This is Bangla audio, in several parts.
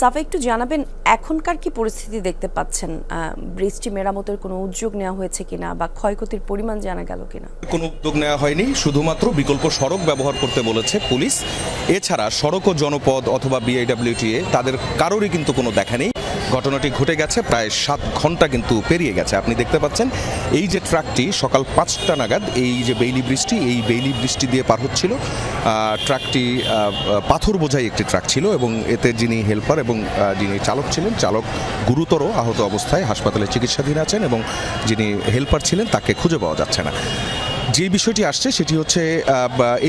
সাফা, একটু জানাবেন এখনকার কি পরিস্থিতি দেখতে পাচ্ছেন? বৃষ্টি মেরামতের কোনো উদ্যোগ নেওয়া হয়েছে কিনা বা ক্ষয়ক্ষতির পরিমাণ জানা গেল কিনা? কোনো উদ্যোগ নেওয়া হয়নি, শুধুমাত্র বিকল্প সড়ক ব্যবহার করতে বলেছে পুলিশ। এছাড়া সড়ক ও জনপদ অথবা বিআইডব্লিউটিএ তাদের কারোরই কিন্তু কোনো দেখা নেই। ঘটনাটি ঘটে গেছে প্রায় 7 ঘন্টা কিন্তু পেরিয়ে গেছে। আপনি দেখতে পাচ্ছেন এই যে ট্রাকটি সকাল 5টা নাগাদ এই যে বেইলি বৃষ্টি দিয়ে পার হচ্ছিল। ট্রাকটি পাথর বোঝাই একটি ট্রাক ছিল এবং এতে যিনি হেল্পার এবং যিনি চালক ছিলেন, চালক গুরুতর আহত অবস্থায় হাসপাতালে চিকিৎসাধীন আছেন এবং যিনি হেল্পার ছিলেন তাকে খুঁজে পাওয়া যাচ্ছে না। যে বিষয়টি আসছে সেটি হচ্ছে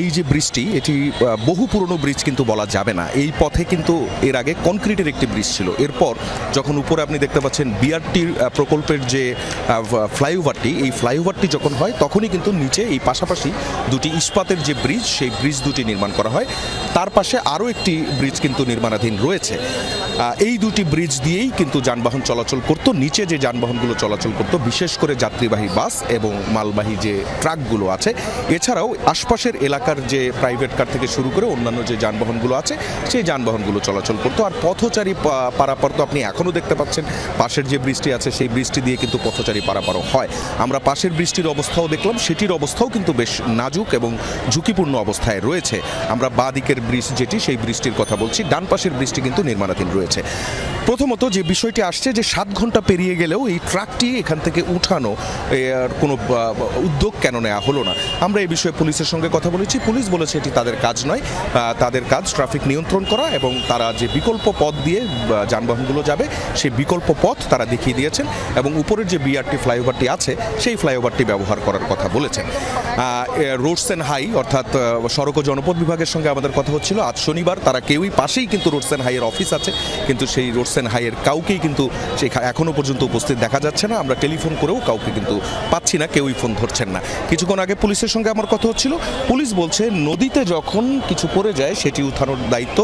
এই যে বৃষ্টি, এটি বহু পুরনো ব্রিজ কিন্তু বলা যাবে না। এই পথে কিন্তু এর আগে কনক্রিটের একটি ব্রিজ ছিল। এরপর যখন উপরে আপনি দেখতে পাচ্ছেন বিআরটি প্রকল্পের যে ফ্লাইওভারটি, এই ফ্লাইওভারটি যখন হয় তখনই কিন্তু নিচে এই পাশাপাশি দুটি ইস্পাতের যে ব্রিজ, সেই ব্রিজ দুটি নির্মাণ করা হয়। তার পাশে আরও একটি ব্রিজ কিন্তু নির্মাণাধীন রয়েছে। এই দুটি ব্রিজ দিয়েই কিন্তু যানবাহন চলাচল করতো। নিচে যে যানবাহনগুলো চলাচল করতো, বিশেষ করে যাত্রীবাহী বাস এবং মালবাহী যে ট্রাকগুলো আছে, এছাড়াও আশপাশের এলাকার যে প্রাইভেট কার থেকে শুরু করে অন্যান্য যে যানবাহনগুলো আছে সেই যানবাহনগুলো চলাচল করতো। আর পথচারী পারাপার তো আপনি এখনও দেখতে পাচ্ছেন, পাশের যে ব্রিজটি আছে সেই ব্রিজটি দিয়ে কিন্তু পথচারী পারাপারও হয়। আমরা পাশের বৃষ্টির অবস্থাও দেখলাম, সেটির অবস্থাও কিন্তু বেশ নাজুক এবং ঝুঁকিপূর্ণ অবস্থায় রয়েছে। আমরা বাঁ দিকের ব্রিজ যেটি, সেই বৃষ্টির কথা বলছি। ডান পাশের বৃষ্টি কিন্তু নির্মাণাধীন রয়েছে। প্রথমত যে বিষয়টি আসছে যে 7 ঘন্টা পেরিয়ে গেলেও এই ট্রাকটি এখান থেকে উঠানো কোনো উদ্যোগ কেন নেওয়া হলো না। আমরা এই বিষয়ে পুলিশের সঙ্গে কথা বলেছি। পুলিশ বলেছে এটি তাদের কাজ নয়, তাদের কাজ ট্রাফিক নিয়ন্ত্রণ করা এবং তারা যে বিকল্প পথ দিয়ে যানবাহনগুলো যাবে সেই বিকল্প পথ তারা দেখিয়ে দিয়েছেন এবং উপরের যে বিআরটি ফ্লাইওভারটি আছে সেই ফ্লাইওভারটি ব্যবহার করার কথা বলেছেন। রোডস অ্যান্ড হাই অর্থাৎ সড়ক ও জনপদ বিভাগের সঙ্গে আমাদের কথা হচ্ছিল। আজ শনিবার, তারা কেউই, পাশেই কিন্তু রোডস অ্যান্ড হাইয়ের অফিস আছে, কিন্তু সেই রোডস অ্যান্ড হাইয়ের কাউকেই কিন্তু এখনও পর্যন্ত উপস্থিত দেখা যাচ্ছে না। আমরা টেলিফোন করেও কাউকে কিন্তু পাচ্ছি না, কেউই ফোন ধরছেন না। কিছুক্ষণ আগে পুলিশের সঙ্গে আমার কথা হচ্ছিল। পুলিশ বলছে নদীতে যখন কিছু পড়ে যায় সেটি উঠানোর দায়িত্ব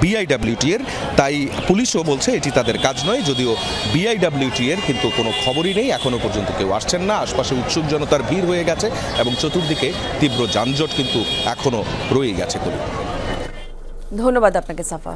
বিআইডব্লিউটি এর, তাই পুলিশও বলছে এটি তাদের কাজ নয়। যদিও বিআইডব্লিউটি এর কিন্তু কোনো খবরই নেই, এখনও পর্যন্ত কেউ আসছেন না। আশপাশে উৎসুক জনতার ভিড় হয়ে গেছে এবং চতুর্দিকে তীব্র যানজট কিন্তু এখনও রয়ে গেছে। ধন্যবাদ আপনাকে সাফা।